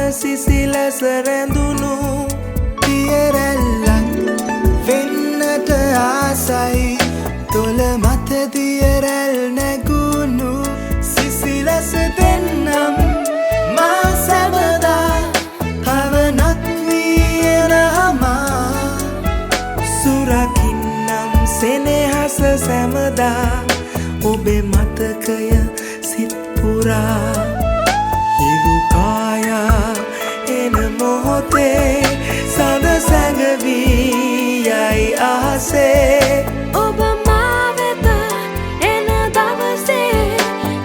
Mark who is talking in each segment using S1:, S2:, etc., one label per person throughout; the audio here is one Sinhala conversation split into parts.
S1: සිසිලස රැඳුණු දියරැල්ලක් වෙන්නට ආසයි තොල මත දියරැල් නැගුණු සිසිලස දෙන්නම් මා සැමදා පවනක් වී එනහමා සුරකින්නම් සෙනෙහස සැමදා ඔබේ මතකය සිත් පුරා එන මොහොතේ සඳ සැඟවී යයි ආසේ
S2: ඔබ මා වෙත එන දවසේ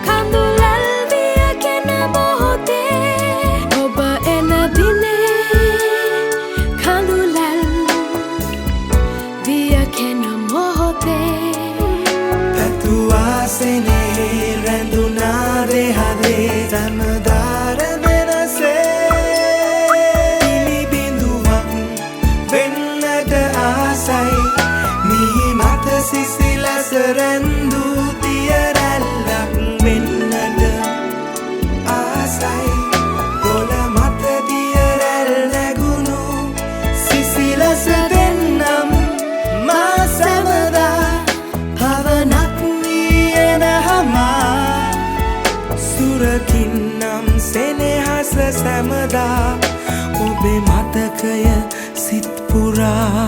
S2: කඳුලැල් විය කෙන මොහොතේ ඔබ එන දිනේ කඳුලැල් විය කෙන මොහොතේ
S1: පැතුවා සෙනෙහි රැඳුනා දෙහදේ සැමදාර සිසිලස රැඳු දියරැල්ලක් වෙන්නට ආසයි තොල මත දියරැල් නැගුණු සිසිලස දෙන්නම් මා සැමදා පවනක් වී එනහමා සුරකින්නම් සෙනෙහස සැමදා ඔබේ මතකය සිත් පුරා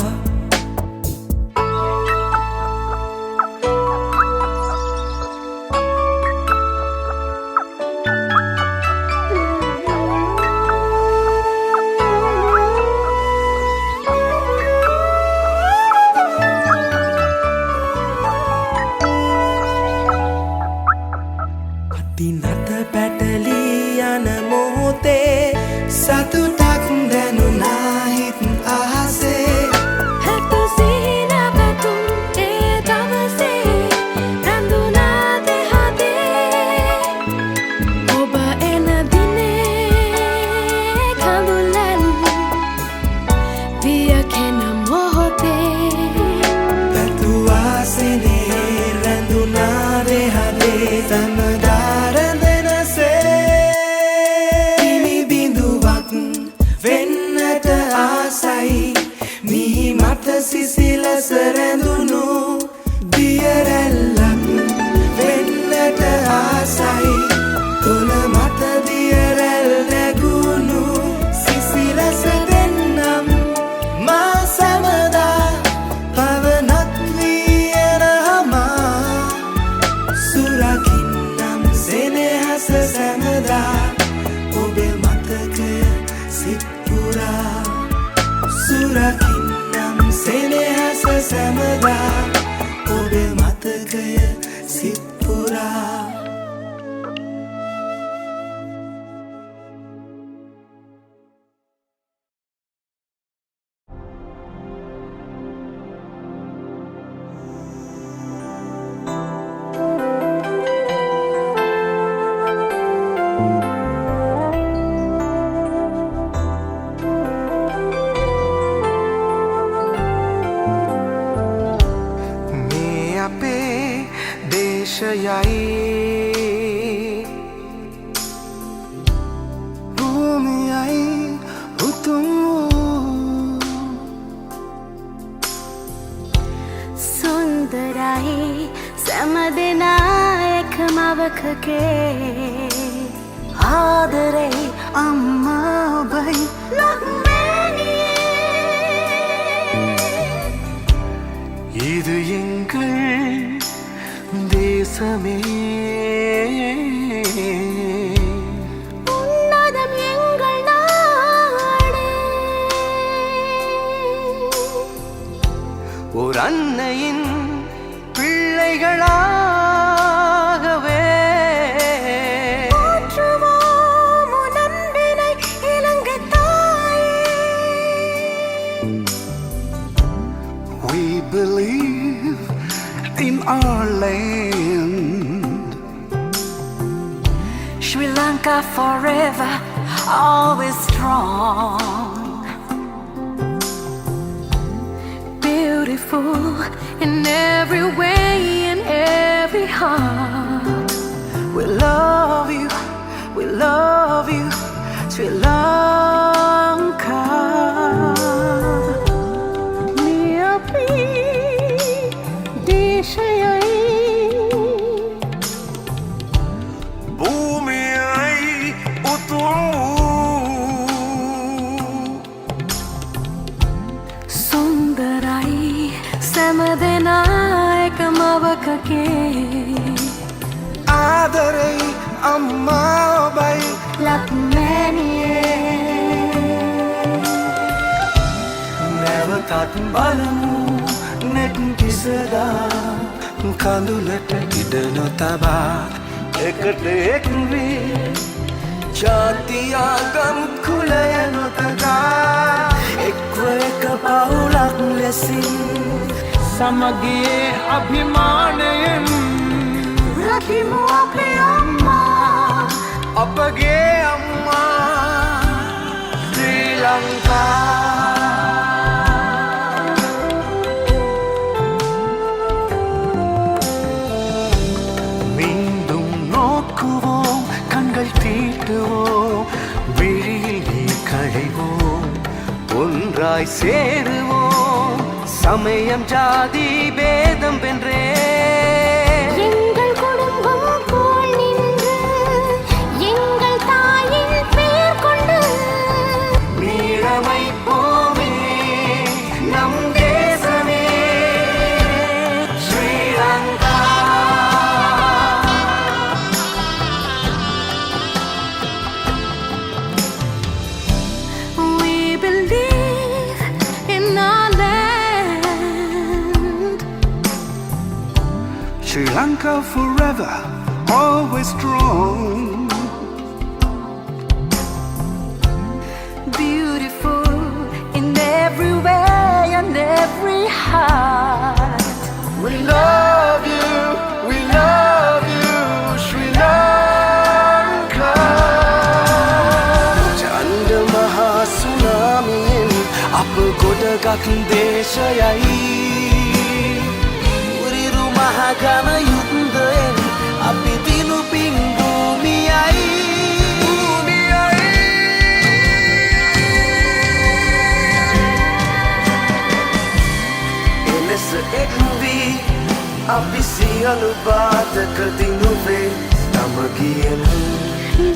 S1: දිනත පැටලී යන මොහොතේ සතුටක් දැනුණා හිත් අහසේ
S2: හැතු සිහින පැතුම් ඒ දවසේ රැඳුණා දෙහදේ ඔබ එන දිනේ කඳුලැල් විය කෙන මොහොතේ
S1: පැතුවා සෙනෙහි රැඳුණා දෙහදේ සැමදා මිහි මත සිසිලස රැඳුණු දියරැල්ලක් වෙන්නට ආසයි තොල මත දියරැල් නැගුණු සිසිලස දෙන්නම් මා සැමදා පවනක් වී එනහමා සුරකින්නම් සෙනෙහස සැමදා ඔබේ මතකය සිත් පුරා සුරකින්නම් සෙනෙහස සැමදා ඔබේ මතකය සිත් පුරා භූමියයි උතුම්
S2: සුන්දරයි සෑම දෙනා එකමවකගේ
S1: ආදරේ අම්මා ඔබයි இது எங்கள் தேசமே
S2: உன்னதம் எங்கள் நாடு
S1: ஒரு அன்னையின் பிள்ளைகளாகவே
S2: போற்றுவோம் உன் அன்பினை இலங்கை தாயே.
S1: We believe in our land.
S2: Sri Lanka forever, always strong, beautiful in every way, in every heart.
S1: We love you, Sri Lanka.
S2: මගේ
S1: ආදරෙයි අම්මා ඔබයි
S2: ලක්මැනියේ
S1: නැවතත් බලමු නෙත් කිසදා කඳුලට ඉඩ නොතබා එකට එක්වී ජාතියාගම් කුලය නොතකා එක්ව එක පවුලක් ලෙසින් සමගියේ අභිමානයෙන්
S2: රකිමු අපේ අම්මා
S1: අපගේ අම්මා ශ්‍රී ලංකා மீண்டும் நோக்குவோம் கண்கள் தீட்டுவோம் விழியில் நீர் கழிவோம் ஒன்றாய் சேருவோம் சமயம் ஜாதி பேதம் வென்றே
S2: எங்கள் குடும்பம் போல் நின்று எங்கள் தாயின் பெயர் கொண்டு
S1: மீளமைப்போமே நம் தேசமே Sri Lanka
S2: we believe in our land.
S1: Sri Lanka forever, always strong.
S2: Beautiful in every way and every heart.
S1: We love you, Sri Lanka. චණ්ඩ මහා සුනාමියෙන් අප ගොඩගත් දේශයයි උරිරු මහගම යුද්ධයෙන් අපි දිනු පින් භූමියයි එලෙස එක්වී අපි සියලු බාධක දිනුවේ සමගියෙන්